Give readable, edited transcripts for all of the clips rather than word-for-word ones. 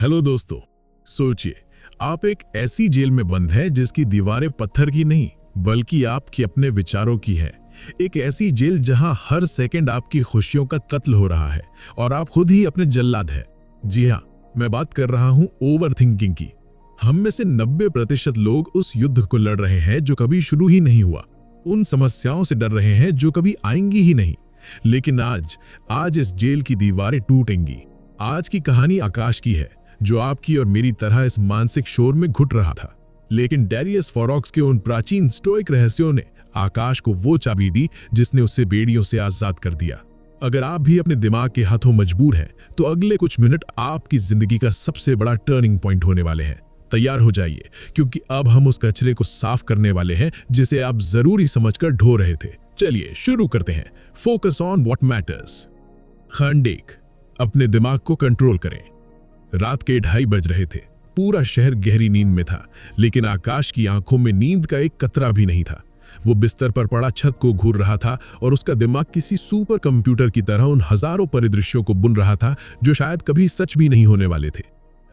Hello दोस्तों। सोचिए, आप एक ऐसी जेल में बंद हैं जिसकी दीवारें पत्थर की नहीं बल्कि आपकी अपने विचारों की है। एक ऐसी जेल जहां हर सेकंड आपकी खुशियों का कत्ल हो रहा है और आप खुद ही अपने जल्लाद हैं। जी हाँ, मैं बात कर रहा हूं ओवर थिंकिंग की। हम में से 90% लोग उस युद्ध को लड़ रहे हैं जो कभी शुरू ही नहीं हुआ। उन समस्याओं से डर रहे हैं जो कभी आएंगी ही नहीं। लेकिन आज इस जेल की दीवारें टूटेंगी। आज की कहानी आकाश की है, जो आपकी और मेरी तरह इस मानसिक शोर में घुट रहा था। लेकिन डैरियस फोरॉक्स के उन प्राचीन स्टोइक रहस्यों ने आकाश को वो चाबी दी जिसने उसे बेड़ियों से आजाद कर दिया। अगर आप भी अपने दिमाग के हाथों मजबूर हैं, तो अगले कुछ मिनट आपकी जिंदगी का सबसे बड़ा टर्निंग पॉइंट होने वाले हैं। तैयार हो जाइए, क्योंकि अब हम उस कचरे को साफ करने वाले हैं जिसे आप जरूरी समझकर ढो रहे थे। चलिए शुरू करते हैं। Focus on what matters. खंड 1, अपने दिमाग को कंट्रोल करें। रात के 2:30 बज रहे थे। पूरा शहर गहरी नींद में था, लेकिन आकाश की आंखों में नींद का एक कतरा भी नहीं था। वो बिस्तर पर पड़ा छत को घूर रहा था और उसका दिमाग किसी सुपर कंप्यूटर की तरह उन हजारों परिदृश्यों को बुन रहा था जो शायद कभी सच भी नहीं होने वाले थे।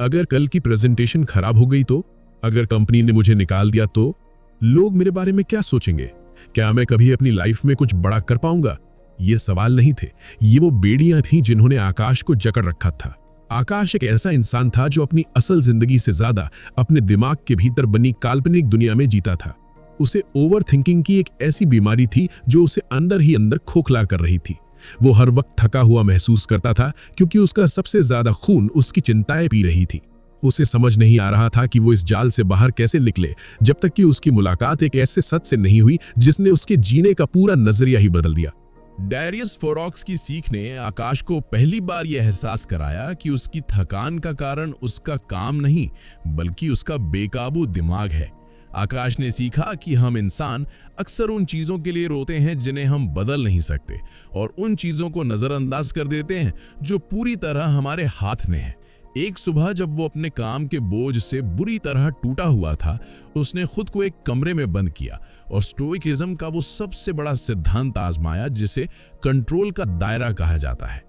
अगर कल की प्रेजेंटेशन खराब हो गई तो? अगर कंपनी ने मुझे निकाल दिया तो? लोग मेरे बारे में क्या सोचेंगे? क्या मैं कभी अपनी लाइफ में कुछ बड़ा कर पाऊंगा? ये सवाल नहीं थे, ये वो बेड़ियां थीं जिन्होंने आकाश को जकड़ रखा था। आकाश एक ऐसा इंसान था जो अपनी असल जिंदगी से ज्यादा अपने दिमाग के भीतर बनी काल्पनिक दुनिया में जीता था। उसे ओवर थिंकिंग की एक ऐसी बीमारी थी जो उसे अंदर ही अंदर खोखला कर रही थी। वो हर वक्त थका हुआ महसूस करता था, क्योंकि उसका सबसे ज्यादा खून उसकी चिंताएं पी रही थी। उसे समझ नहीं आ रहा था कि वो इस जाल से बाहर कैसे निकले, जब तक कि उसकी मुलाकात एक ऐसे सच से नहीं हुई जिसने उसके जीने का पूरा नजरिया ही बदल दिया। डैरियस फोरॉक्स की सीख ने आकाश को पहली बार यह एहसास कराया कि उसकी थकान का कारण उसका काम नहीं, बल्कि उसका बेकाबू दिमाग है। आकाश ने सीखा कि हम इंसान अक्सर उन चीज़ों के लिए रोते हैं जिन्हें हम बदल नहीं सकते, और उन चीज़ों को नज़रअंदाज कर देते हैं जो पूरी तरह हमारे हाथ में है। एक सुबह जब वो अपने काम के बोझ से बुरी तरह टूटा हुआ था, उसने खुद को एक कमरे में बंद किया और स्टोइकिज्म का वो सबसे बड़ा सिद्धांत आजमाया जिसे कंट्रोल का दायरा कहा जाता है।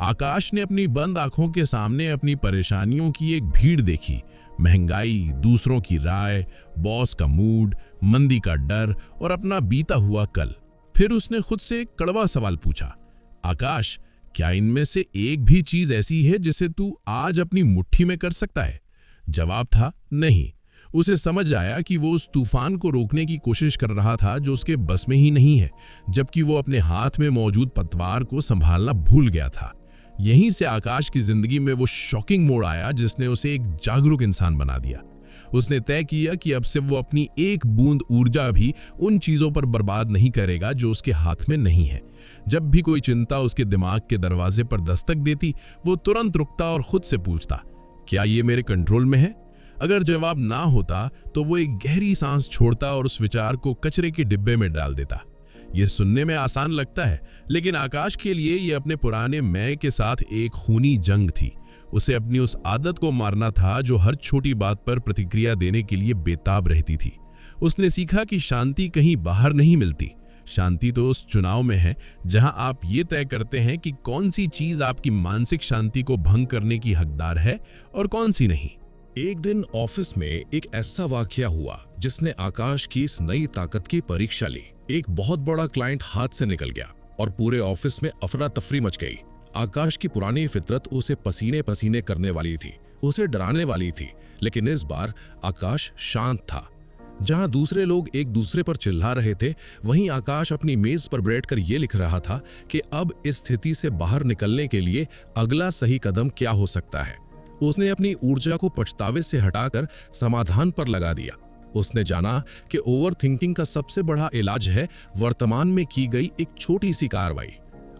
आकाश ने अपनी बंद आंखों के सामने अपनी परेशानियों की एक भीड़ देखी। महंगाई, दूसरों की राय, बॉस का मूड, मंदी का डर और अपना बीता हुआ कल। फिर उसने खुद से एक कड़वा सवाल पूछा, आकाश, क्या इनमें से एक भी चीज ऐसी है जिसे तू आज अपनी मुट्ठी में कर सकता है? जवाब था नहीं। उसे समझ आया कि वो उस तूफान को रोकने की कोशिश कर रहा था जो उसके बस में ही नहीं है, जबकि वो अपने हाथ में मौजूद पतवार को संभालना भूल गया था। यहीं से आकाश की जिंदगी में वो शॉकिंग मोड़ आया जिसने उसे एक जागरूक इंसान बना दिया। उसने तय किया कि अब से वो अपनी एक बूंद ऊर्जा भी उन चीजों पर बर्बाद नहीं करेगा जो उसके हाथ में नहीं है। जब भी कोई चिंता उसके दिमाग के दरवाजे पर दस्तक देती, वो तुरंत रुकता और खुद से पूछता, क्या ये मेरे कंट्रोल में है? अगर जवाब ना होता तो वो एक गहरी सांस छोड़ता और उस विचार को कचरे के डिब्बे में डाल देता। ये सुनने में आसान लगता है, लेकिन आकाश के लिए ये अपने पुराने मैं के साथ एक खूनी जंग थी। उसे अपनी उस आदत को मारना था जो हर छोटी बात पर प्रतिक्रिया देने के लिए बेताब रहती थी। उसने सीखा कि शांति कहीं बाहर नहीं मिलती। शांति तो उस चुनाव में है जहां आप ये तय करते हैं कि कौन सी चीज आपकी मानसिक शांति को भंग करने की हकदार है और कौन सी नहीं। एक दिन ऑफिस में एक ऐसा वाकया हुआ जिसने आकाश की इस नई ताकत की परीक्षा ली। एक बहुत बड़ा क्लाइंट हाथ से निकल गया और पूरे ऑफिस में अफरा तफरी मच गई। आकाश की पुरानी फितरत उसे पसीने पसीने करने वाली थी, उसे डराने वाली थी, लेकिन इस बार आकाश शांत था। जहां दूसरे लोग एक दूसरे पर चिल्ला रहे थे, वहीं आकाश अपनी मेज पर बैठकर ये लिख रहा था कि अब इस स्थिति से बाहर निकलने के लिए अगला सही कदम क्या हो सकता है। उसने अपनी ऊर्जा को पछतावे से हटाकर समाधान पर लगा दिया। उसने जाना कि ओवर थिंकिंग का सबसे बड़ा इलाज है वर्तमान में की गई एक छोटी सी कार्रवाई।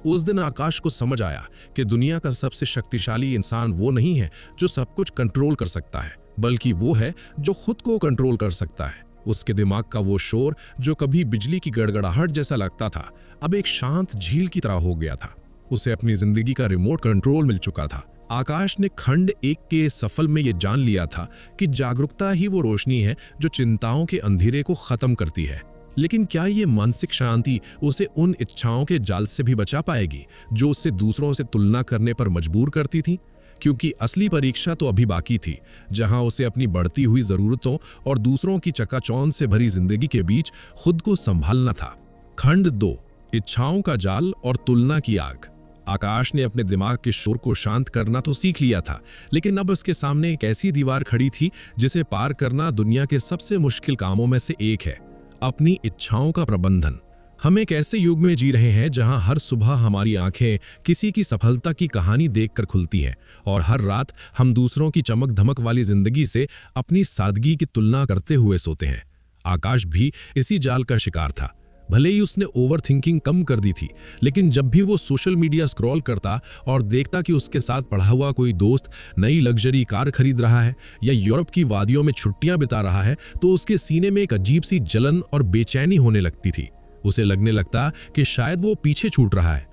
उस दिन आकाश को समझ आया कि दुनिया का सबसे शक्तिशाली इंसान वो नहीं है जो सब कुछ कंट्रोल कर सकता है, बल्कि वो है जो खुद को कंट्रोल कर सकता है। उसके दिमाग का वो शोर जो कभी बिजली की गड़गड़ाहट जैसा लगता था, अब एक शांत झील की तरह हो गया था। उसे अपनी जिंदगी का रिमोट कंट्रोल मिल चुका था। आकाश ने खंड 1 के सफल में ये जान लिया था कि जागरूकता ही वो रोशनी है जो चिंताओं के अंधेरे को खत्म करती है। लेकिन क्या ये मानसिक शांति उसे उन इच्छाओं के जाल से भी बचा पाएगी जो उससे दूसरों से तुलना करने पर मजबूर करती थी? क्योंकि असली परीक्षा तो अभी बाकी थी, जहां उसे अपनी बढ़ती हुई जरूरतों और दूसरों की चकाचौंध से भरी जिंदगी के बीच खुद को संभालना था। खंड 2, इच्छाओं का जाल और तुलना की आग। आकाश ने अपने दिमाग के शोर को शांत करना तो सीख लिया था, लेकिन अब उसके सामने एक ऐसी दीवार खड़ी थी जिसे पार करना दुनिया के सबसे मुश्किल कामों में से एक है, अपनी इच्छाओं का प्रबंधन। हम एक ऐसे युग में जी रहे हैं जहां हर सुबह हमारी आंखें किसी की सफलता की कहानी देखकर खुलती हैं और हर रात हम दूसरों की चमक धमक वाली जिंदगी से अपनी सादगी की तुलना करते हुए सोते हैं। आकाश भी इसी जाल का शिकार था। भले ही उसने ओवर थिंकिंग कम कर दी थी, लेकिन जब भी वो सोशल मीडिया स्क्रॉल करता और देखता कि उसके साथ पढ़ा हुआ कोई दोस्त नई लग्जरी कार खरीद रहा है या यूरोप की वादियों में छुट्टियां बिता रहा है, तो उसके सीने में एक अजीब सी जलन और बेचैनी होने लगती थी। उसे लगने लगता कि शायद वो पीछे छूट रहा है।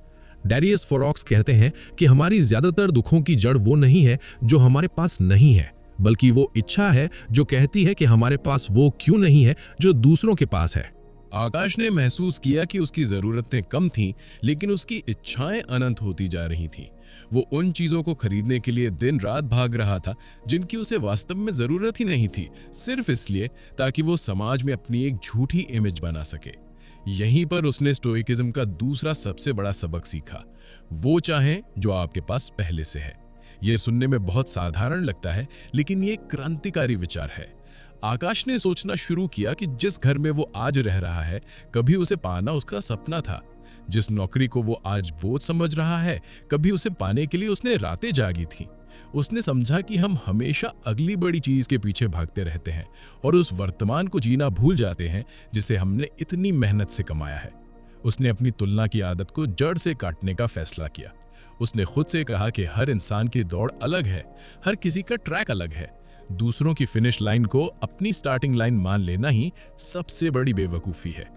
डैरियस फोरॉक्स कहते हैं कि हमारी ज्यादातर दुखों की जड़ वो नहीं है जो हमारे पास नहीं है, बल्कि वो इच्छा है जो कहती है कि हमारे पास वो क्यों नहीं है जो दूसरों के पास है। आकाश ने महसूस किया कि उसकी जरूरतें कम थीं, लेकिन उसकी इच्छाएं अनंत होती जा रही थीं। वो उन चीजों को खरीदने के लिए दिन रात भाग रहा था जिनकी उसे वास्तव में जरूरत ही नहीं थी, सिर्फ इसलिए ताकि वो समाज में अपनी एक झूठी इमेज बना सके। यहीं पर उसने स्टोइकिज्म का दूसरा सबसे बड़ा सबक सीखा, वो चाहें जो आपके पास पहले से है। ये सुनने में बहुत साधारण लगता है, लेकिन ये क्रांतिकारी विचार है। आकाश ने सोचना शुरू किया कि जिस घर में वो आज रह रहा है, कभी उसे पाना उसका सपना था। जिस नौकरी को वो आज बोझ समझ रहा है, कभी उसे पाने के लिए उसने रातें जागी थी। उसने समझा कि हम हमेशा अगली बड़ी चीज के पीछे भागते रहते हैं और उस वर्तमान को जीना भूल जाते हैं जिसे हमने इतनी मेहनत से कमाया है। उसने अपनी तुलना की आदत को जड़ से काटने का फैसला किया। उसने खुद से कहा कि हर इंसान की दौड़ अलग है, हर किसी का ट्रैक अलग है। दूसरों की फिनिश लाइन को अपनी स्टार्टिंग लाइन मान लेना ही सबसे बड़ी बेवकूफ़ी है।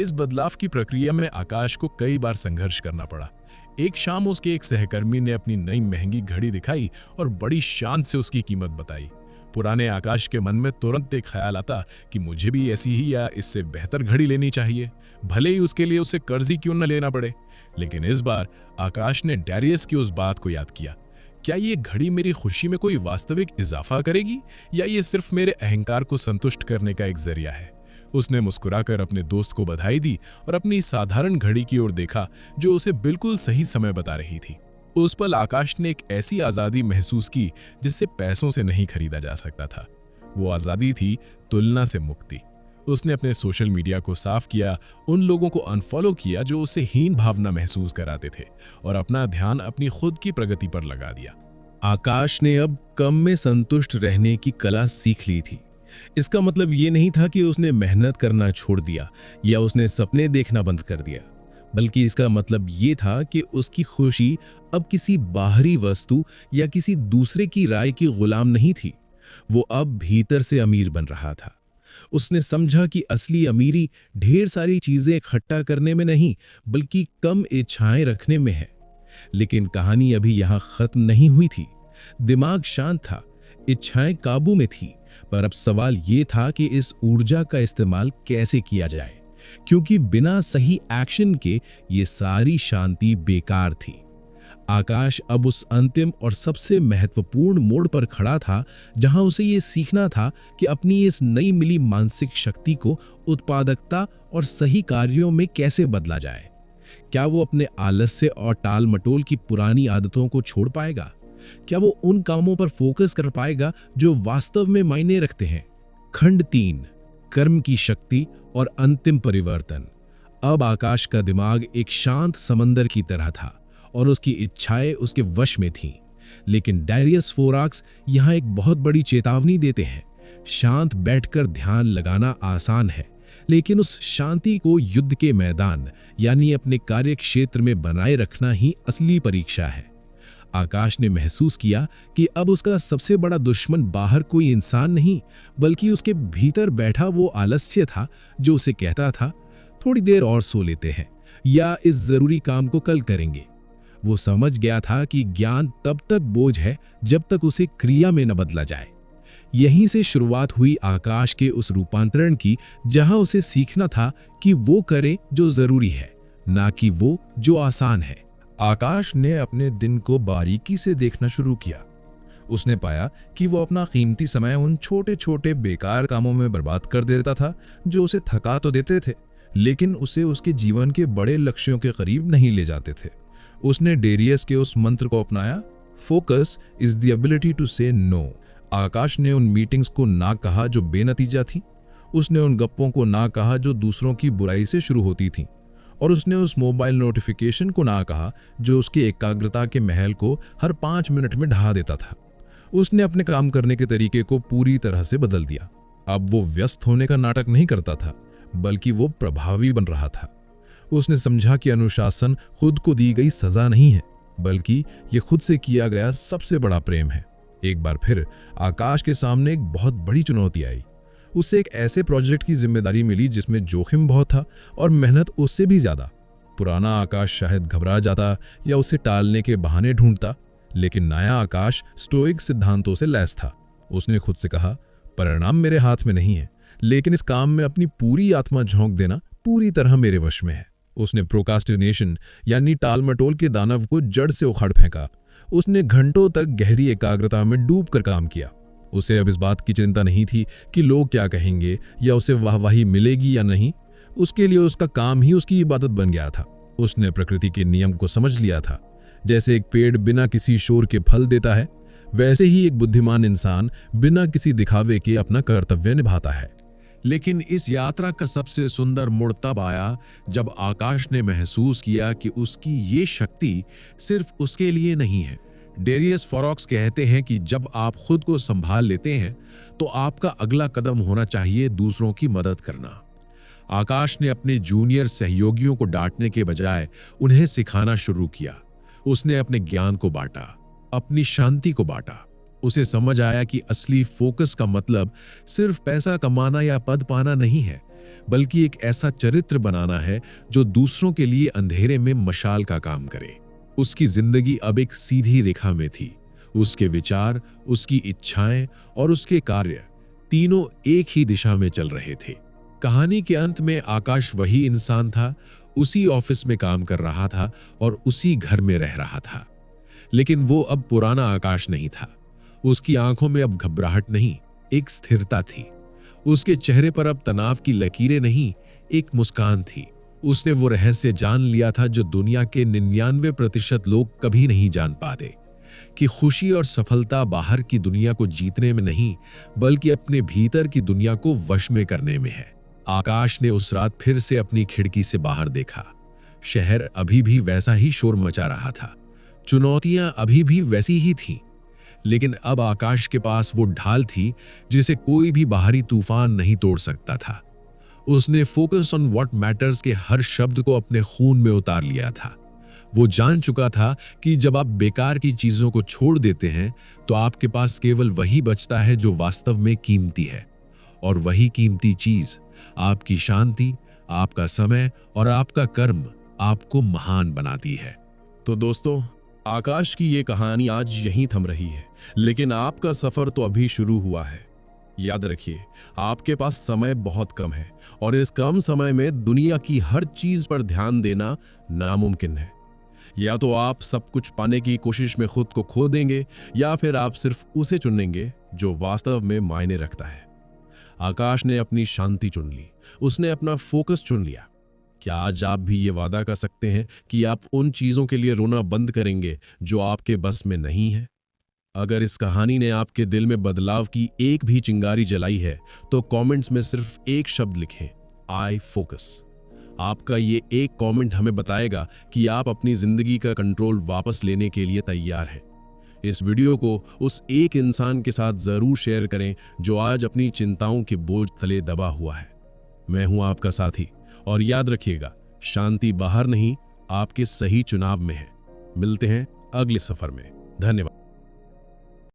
इस बदलाव की प्रक्रिया में आकाश को कई बार संघर्ष करना पड़ा। एक शाम उसके एक सहकर्मी ने अपनी नई महंगी घड़ी दिखाई और बड़ी शान से उसकी कीमत बताई। पुराने आकाश के मन में तुरंत एक ख्याल आता कि मुझे भी ऐसी ही या इससे बेहतर घड़ी लेनी चाहिए, भले ही उसके लिए उसे कर्ज ही क्यों न लेना पड़े। लेकिन इस बार आकाश ने डैरियस की उस बात को याद किया, क्या ये घड़ी मेरी खुशी में कोई वास्तविक इजाफा करेगी या ये सिर्फ मेरे अहंकार को संतुष्ट करने का एक जरिया है। उसने मुस्कुराकर अपने दोस्त को बधाई दी और अपनी साधारण घड़ी की ओर देखा जो उसे बिल्कुल सही समय बता रही थी। उस पल आकाश ने एक ऐसी आज़ादी महसूस की जिससे पैसों से नहीं खरीदा जा सकता था। वो आज़ादी थी तुलना से मुक्ति। उसने अपने सोशल मीडिया को साफ किया, उन लोगों को अनफॉलो किया जो उसे हीन भावना महसूस कराते थे और अपना ध्यान अपनी खुद की प्रगति पर लगा दिया। आकाश ने अब कम में संतुष्ट रहने की कला सीख ली थी। इसका मतलब ये नहीं था कि उसने मेहनत करना छोड़ दिया या उसने सपने देखना बंद कर दिया, बल्कि इसका मतलब ये था कि उसकी खुशी अब किसी बाहरी वस्तु या किसी दूसरे की राय की गुलाम नहीं थी। वो अब भीतर से अमीर बन रहा था। उसने समझा कि असली अमीरी ढेर सारी चीजें इकट्ठा करने में नहीं, बल्कि कम इच्छाएं रखने में है। लेकिन कहानी अभी यहां खत्म नहीं हुई थी। दिमाग शांत था, इच्छाएं काबू में थी, पर अब सवाल ये था कि इस ऊर्जा का इस्तेमाल कैसे किया जाए, क्योंकि बिना सही एक्शन के ये सारी शांति बेकार थी। आकाश अब उस अंतिम और सबसे महत्वपूर्ण मोड़ पर खड़ा था जहां उसे ये सीखना था कि अपनी इस नई मिली मानसिक शक्ति को उत्पादकता और सही कार्यों में कैसे बदला जाए। क्या वो अपने आलस्य और टाल मटोल की पुरानी आदतों को छोड़ पाएगा? क्या वो उन कामों पर फोकस कर पाएगा जो वास्तव में मायने रखते हैं? खंड 3, कर्म की शक्ति और अंतिम परिवर्तन। अब आकाश का दिमाग एक शांत समंदर की तरह था और उसकी इच्छाएं उसके वश में थीं। लेकिन डैरियस फोरॉक्स यहाँ एक बहुत बड़ी चेतावनी देते हैं। शांत बैठकर ध्यान लगाना आसान है, लेकिन उस शांति को युद्ध के मैदान यानी अपने कार्य क्षेत्र में बनाए रखना ही असली परीक्षा है। आकाश ने महसूस किया कि अब उसका सबसे बड़ा दुश्मन बाहर कोई इंसान नहीं, बल्कि उसके भीतर बैठा वो आलस्य था जो उसे कहता था, थोड़ी देर और सो लेते हैं या इस जरूरी काम को कल करेंगे। वो समझ गया था कि ज्ञान तब तक बोझ है जब तक उसे क्रिया में न बदला जाए। यहीं से शुरुआत हुई आकाश के उस रूपांतरण की, जहां उसे सीखना था कि वो करे जो जरूरी है, ना कि वो जो आसान है। आकाश ने अपने दिन को बारीकी से देखना शुरू किया। उसने पाया कि वो अपना कीमती समय उन छोटे छोटे बेकार कामों में बर्बाद कर देता था जो उसे थका तो देते थे, लेकिन उसे उसके जीवन के बड़े लक्ष्यों के करीब नहीं ले जाते थे। उसने डेरियस के उस मंत्र को अपनाया, focus is the ability to say no. Akash ने उन मीटिंग्स को ना कहा जो बेनतीजा थी, उसने उन गप्पों को ना कहा जो दूसरों की बुराई से शुरू होती थीं, और उसने उस मोबाइल नोटिफिकेशन को ना कहा जो उसकी एकाग्रता के महल को हर 5 मिनट में ढहा देता था। उसने अपने काम करने के तरीके को पूरी तरह से बदल दिया। अब वो व्यस्त होने का नाटक नहीं करता था, बल्कि वो प्रभावी बन रहा था। उसने समझा कि अनुशासन खुद को दी गई सजा नहीं है, बल्कि ये खुद से किया गया सबसे बड़ा प्रेम है। एक बार फिर आकाश के सामने एक बहुत बड़ी चुनौती आई। उसे एक ऐसे प्रोजेक्ट की जिम्मेदारी मिली जिसमें जोखिम बहुत था और मेहनत उससे भी ज्यादा। पुराना आकाश शायद घबरा जाता या उसे टालने के बहाने ढूंढता, लेकिन नया आकाश स्टोइक सिद्धांतों से लैस था। उसने खुद से कहा, परिणाम मेरे हाथ में नहीं है, लेकिन इस काम में अपनी पूरी आत्मा झोंक देना पूरी तरह मेरे वश में है। उसने प्रोकास्टिनेशन यानी टालमटोल के दानव को जड़ से उखाड़ फेंका। उसने घंटों तक गहरी एकाग्रता में डूबकर काम किया। उसे अब इस बात की चिंता नहीं थी कि लोग क्या कहेंगे या उसे वाहवाही मिलेगी या नहीं। उसके लिए उसका काम ही उसकी इबादत बन गया था। उसने प्रकृति के नियम को समझ लिया था। जैसे एक पेड़ बिना किसी शोर के फल देता है, वैसे ही एक बुद्धिमान इंसान बिना किसी दिखावे के अपना कर्तव्य निभाता है। लेकिन इस यात्रा का सबसे सुंदर मोड़ तब आया जब आकाश ने महसूस किया कि उसकी ये शक्ति सिर्फ उसके लिए नहीं है। डेरियस फॉरॉक्स कहते हैं कि जब आप खुद को संभाल लेते हैं तो आपका अगला कदम होना चाहिए दूसरों की मदद करना। आकाश ने अपने जूनियर सहयोगियों को डांटने के बजाय उन्हें सिखाना शुरू किया। उसने अपने ज्ञान को बांटा, अपनी शांति को बांटा। उसे समझ आया कि असली फोकस का मतलब सिर्फ पैसा कमाना या पद पाना नहीं है, बल्कि एक ऐसा चरित्र बनाना है जो दूसरों के लिए अंधेरे में मशाल का काम करे। उसकी जिंदगी अब एक सीधी रेखा में थी। उसके विचार, उसकी इच्छाएं और उसके कार्य तीनों एक ही दिशा में चल रहे थे। कहानी के अंत में आकाश वही इंसान था, उसी ऑफिस में काम कर रहा था और उसी घर में रह रहा था। लेकिन वो अब पुराना आकाश नहीं था। उसकी आंखों में अब घबराहट नहीं, एक स्थिरता थी। उसके चेहरे पर अब तनाव की लकीरें नहीं, एक मुस्कान थी। उसने वो रहस्य जान लिया था जो दुनिया के 99% लोग कभी नहीं जान पाते, कि खुशी और सफलता बाहर की दुनिया को जीतने में नहीं, बल्कि अपने भीतर की दुनिया को वश में करने में है। आकाश ने उस रात फिर से अपनी खिड़की से बाहर देखा। शहर अभी भी वैसा ही शोर मचा रहा था, चुनौतियां अभी भी वैसी ही थीं, लेकिन अब आकाश के पास वो ढाल थी जिसे कोई भी बाहरी तूफान नहीं तोड़ सकता था। उसने फोकस ऑन व्हाट मैटर्स के हर शब्द को अपने खून में उतार लिया था। वो जान चुका था कि जब आप बेकार की चीजों को छोड़ देते हैं तो आपके पास केवल वही बचता है जो वास्तव में कीमती है, और वही कीमती चीज आपकी शांति, आपका समय और आपका कर्म आपको महान बनाती है। तो दोस्तों, आकाश की ये कहानी आज यहीं थम रही है, लेकिन आपका सफर तो अभी शुरू हुआ है। याद रखिए, आपके पास समय बहुत कम है और इस कम समय में दुनिया की हर चीज पर ध्यान देना नामुमकिन है। या तो आप सब कुछ पाने की कोशिश में खुद को खो देंगे, या फिर आप सिर्फ उसे चुनेंगे जो वास्तव में मायने रखता है। आकाश ने अपनी शांति चुन ली, उसने अपना फोकस चुन लिया। क्या आज आप भी ये वादा कर सकते हैं कि आप उन चीजों के लिए रोना बंद करेंगे जो आपके बस में नहीं है? अगर इस कहानी ने आपके दिल में बदलाव की एक भी चिंगारी जलाई है तो कमेंट्स में सिर्फ एक शब्द लिखें, आई फोकस। आपका ये एक कमेंट हमें बताएगा कि आप अपनी जिंदगी का कंट्रोल वापस लेने के लिए तैयार हैं। इस वीडियो को उस एक इंसान के साथ जरूर शेयर करें जो आज अपनी चिंताओं के बोझ तले दबा हुआ है। मैं हूं आपका साथी, और याद रखिएगा, शांति बाहर नहीं, आपके सही चुनाव में है। मिलते हैं अगले सफर में। धन्यवाद।